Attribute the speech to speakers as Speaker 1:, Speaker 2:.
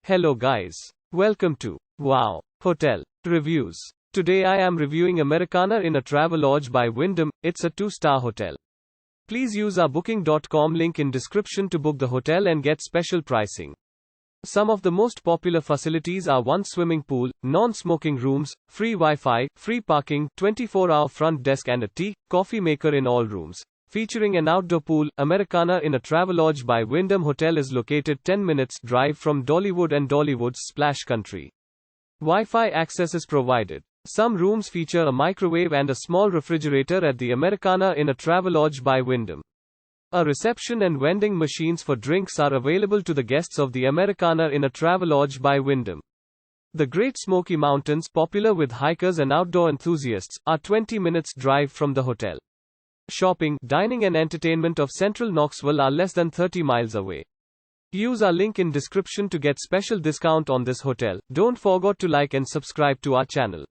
Speaker 1: Hello guys. Welcome to Wow Hotel Reviews. Today I am reviewing Americana Inn, a Travelodge by Wyndham. It's a 2-star hotel. Please use our booking.com link in description to book the hotel and get special pricing. Some of the most popular facilities are 1 swimming pool, non-smoking rooms, free Wi-Fi, free parking, 24-hour front desk and a tea, coffee maker in all rooms. Featuring an outdoor pool, Americana Inn, a Travelodge by Wyndham Hotel is located 10 minutes drive from Dollywood and Dollywood's Splash Country. Wi-Fi access is provided. Some rooms feature a microwave and a small refrigerator at the Americana Inn, a Travelodge by Wyndham. A reception and vending machines for drinks are available to the guests of the Americana Inn, a Travelodge by Wyndham. The Great Smoky Mountains, popular with hikers and outdoor enthusiasts, are 20 minutes drive from the hotel. Shopping, dining and entertainment of Central Knoxville are less than 30 miles away. Use our link in description to get special discount on this hotel. Don't forget to like and subscribe to our channel.